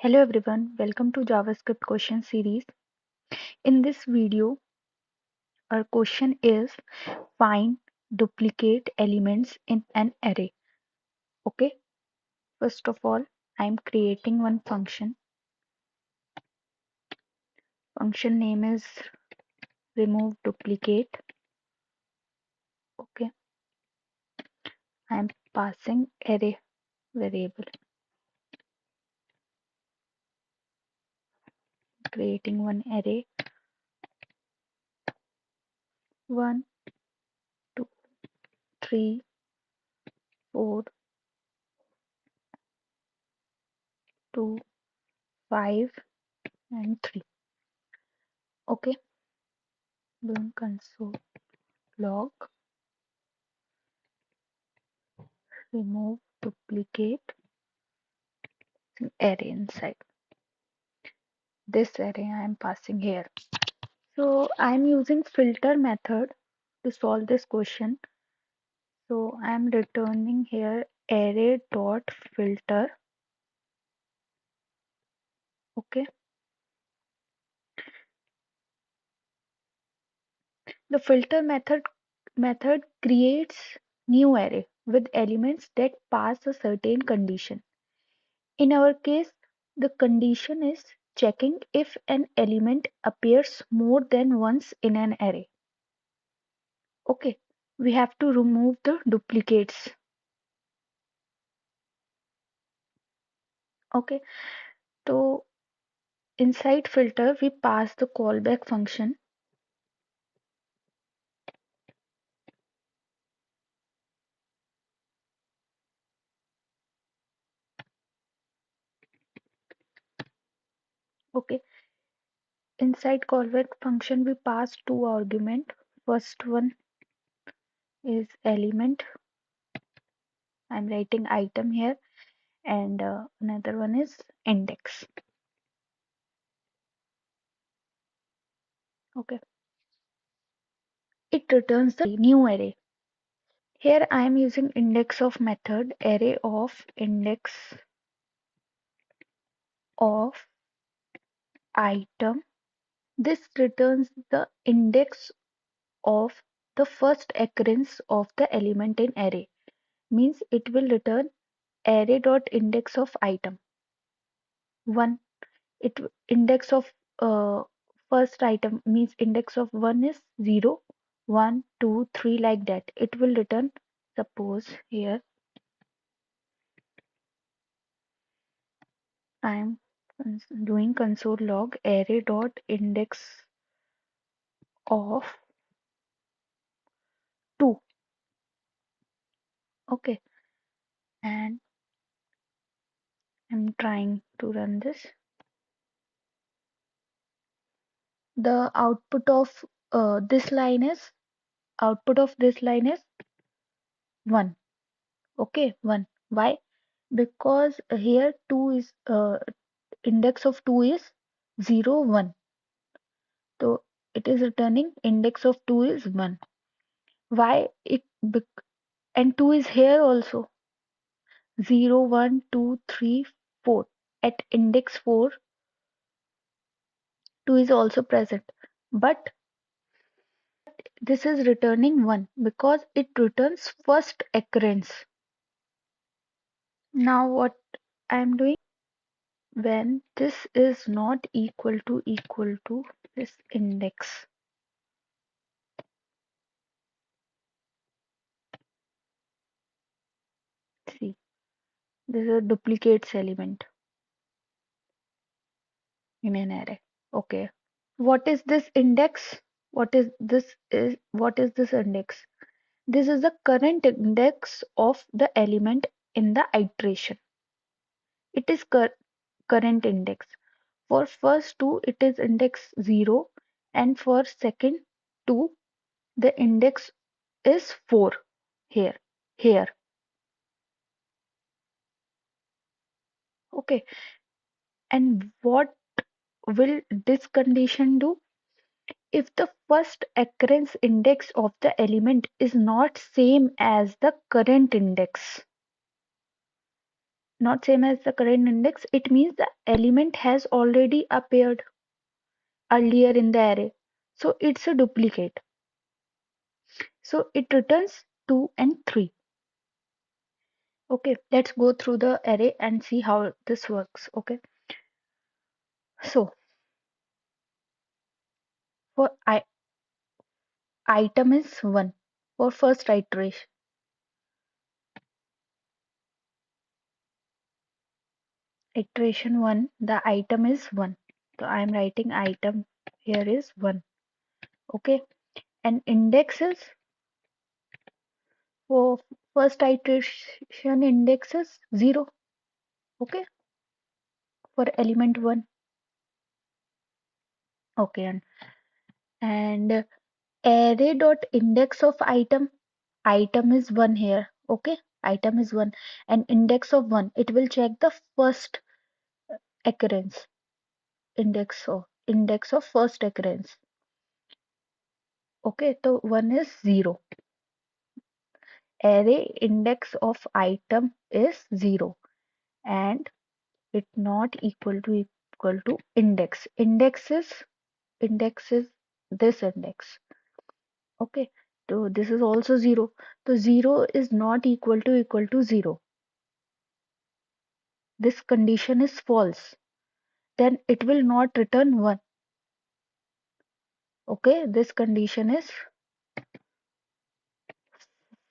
Hello everyone, welcome to JavaScript question series. In this video, our question is find duplicate elements in an array. Okay, first of all, I'm creating one function. Function name is remove duplicate. Okay, I'm passing array variable, creating one array 1, 2, 3, 4, 2, 5, and 3. Okay, doing console log remove duplicate array inside this array I am passing here. So I'm using filter method to solve this question. So I'm returning here array dot filter. Okay. The filter method creates new array with elements that pass a certain condition. In our case, the condition is checking if an element appears more than once in an array. Okay. We have to remove the duplicates. Okay. So inside filter, we pass the callback function. Okay. Inside callback function, we pass two arguments. First one is element. I'm writing item here, and another one is index. Okay. It returns the new array. Here I am using index of method, array of index of item. This returns the index of the first occurrence of the element in array. Means it will return array dot index of item 1. It index of first item means index of 1 is 0, 1, 2, 3, like that. It will return, suppose here I am doing console log array dot index of 2. Okay, and I'm trying to run this. The output of this line is 1. Okay, 1. Why? Because here 2 is index of 2 is 0, 1. So it is returning index of 2 is 1. Why and 2 is here also 0, 1, 2, 3, 4. At index 4, 2 is also present. But this is returning 1 because it returns first occurrence. Now what I am doing, when this is not equal to this index, see, this is a duplicates element in an array. Okay, what is this index? What is this index? This is the current index of the element in the iteration. It is current index. For first two it is index 0, and for second two the index is 4 here. Here. Okay. And what will this condition do? If the first occurrence index of the element is not same as the current index, not same as the current index, it means the element has already appeared earlier in the array. So it's a duplicate. So it returns 2 and 3. Okay, let's go through the array and see how this works. Okay, so for item is 1 for first iteration 1, the item is 1. So I am writing item here is 1. Okay, and index is for first iteration index is 0. Okay, for element 1. Okay, and array dot index of item is 1 here. Okay, item is 1 and index of 1, it will check the first occurrence, index of first occurrence. Okay, so 1 is 0. Array index of item is 0 and it not equal to index. Index is this index. Okay, so this is also 0. So 0 is not equal to 0. This condition is false. Then it will not return 1. Okay, this condition is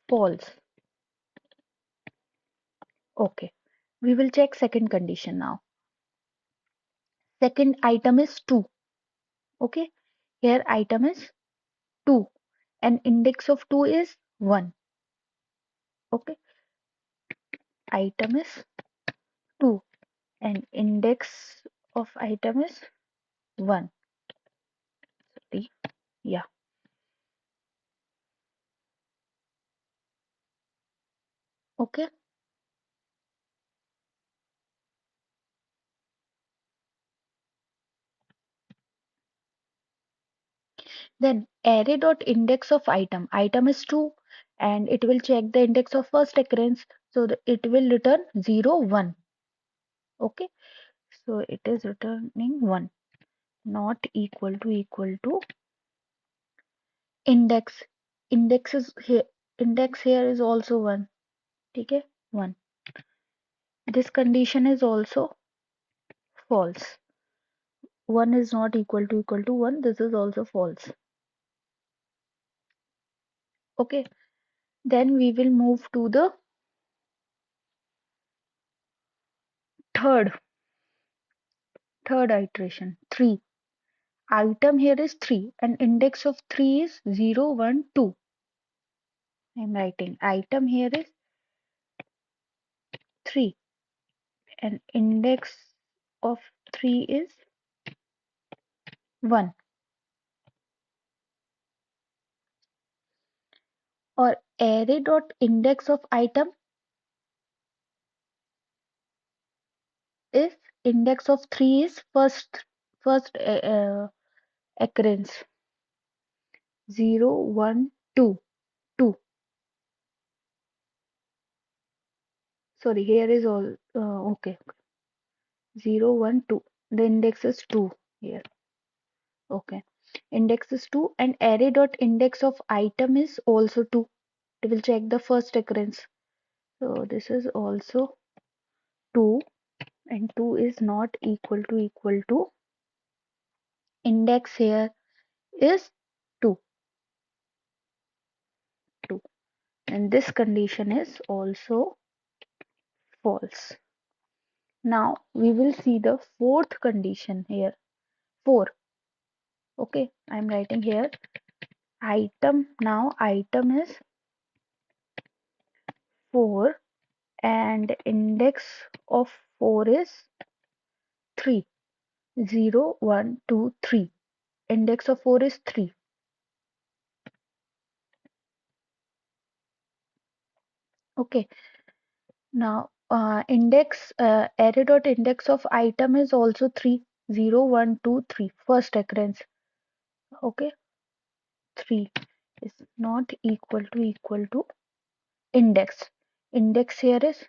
false. Okay, we will check second condition now. Second item is 2. Okay, here item is 2 and index of 2 is 1. Okay, item is 2 and index of item is 1. Sorry. Yeah. Okay, then array dot index of item is 2 and it will check the index of first occurrence, so it will return 0 1. Okay, so it is returning 1, not equal to index. Index here is also 1. Okay, 1. This condition is also false. 1 is not equal to 1. This is also false. Okay, then we will move to the third iteration, 3. Item here is 3 and index of 3 is 0 1 2. I'm writing item here is 3 and index of 3 is 1. Or array dot index of item is index of 3 is first occurrence 0 1 2 2. Sorry, here is all okay. 0 1 2. The index is 2 here. Okay, index is 2 and array dot index of item is also 2. It will check the first occurrence. So this is also 2 and 2 is not equal to index here is 2 2 and this condition is also false. Now we will see the fourth condition here. 4. Okay, I'm writing here item. Now item is 4 and index of 4 is 3. 0 1 2 3. Index of 4 is 3. Okay, now array dot index of item is also 3. 0 1 2 3. First occurrence. Okay, 3 is not equal to index. Index here is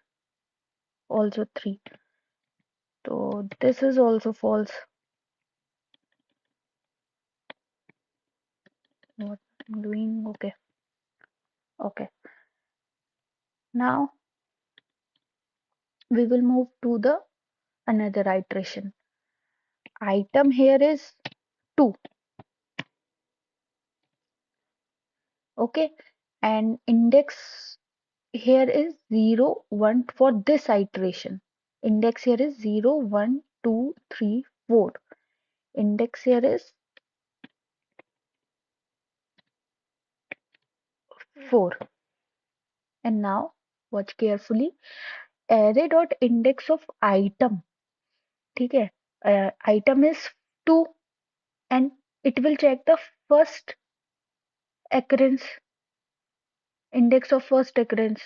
also 3. So this is also false. What I'm doing? Okay. Okay. Now we will move to the another iteration. Item here is 2. Okay. And index here is 0, 1 for this iteration. Index here is 0, 1, 2, 3, 4. Index here is 4. And now watch carefully. Array dot index of item. ठीक है. Item is 2 and it will check the first occurrence, index of first occurrence.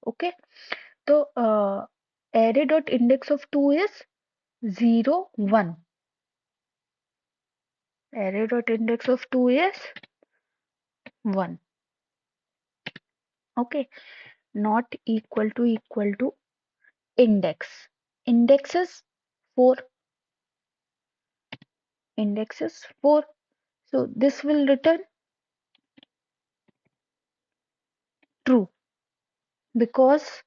Okay. So array dot index of 2 is 0, 1. Array dot index of 2 is 1. Okay. Not equal to index. Index is 4. Index is 4. So this will return true because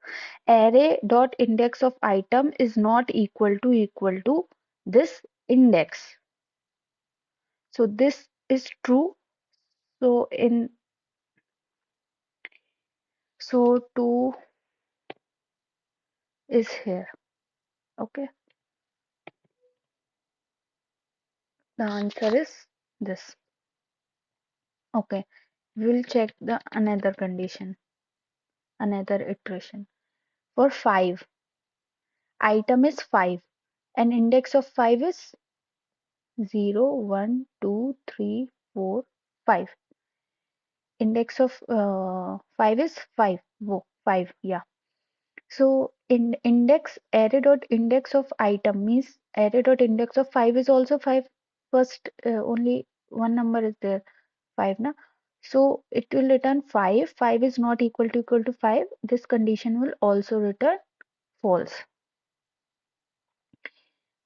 array dot index of item is not equal to this index. So this is true. So in so 2 is here. Okay. The answer is this. Okay. We'll check the another condition, another iteration. For 5, item is 5 and index of 5 is 0, 1, 2, 3, 4, 5. Index of 5 is 5. Whoa, 5, yeah. So in index array dot index of item means array dot index of 5 is also 5. First only one number is there, 5 na. So it will return 5. 5 is not equal to 5. This condition will also return false.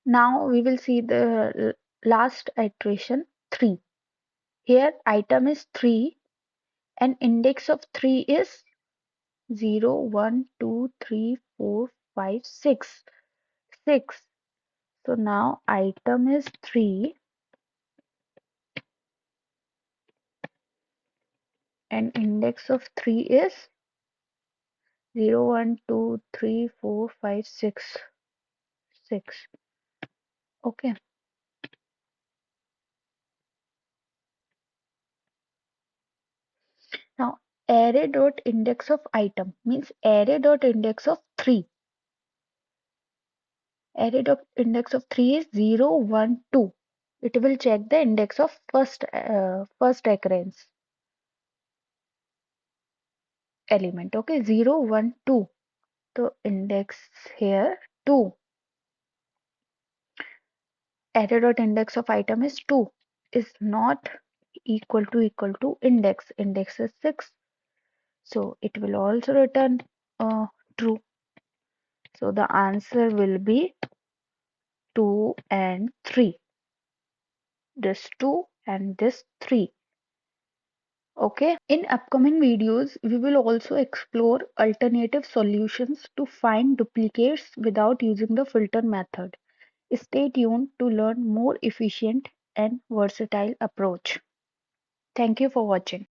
Now we will see the last iteration 3. Here item is 3 and index of 3 is 0, 1, 2, 3, 4, 5, 6. 6. So now item is 3 and index of 3 is 0, 1, 2, 3, 4, 5, 6. 6. Okay. Now array dot index of item means array dot index of 3. Array dot index of 3 is 0, 1, 2. It will check the index of first occurrence element. Okay, 0, 1, 2. So index here 2. Array dot index of item is 2 is not equal to index. Index is 6. So it will also return true. So the answer will be 2 and 3. This 2 and this 3. Okay. In upcoming videos, we will also explore alternative solutions to find duplicates without using the filter method. Stay tuned to learn more efficient and versatile approach. Thank you for watching.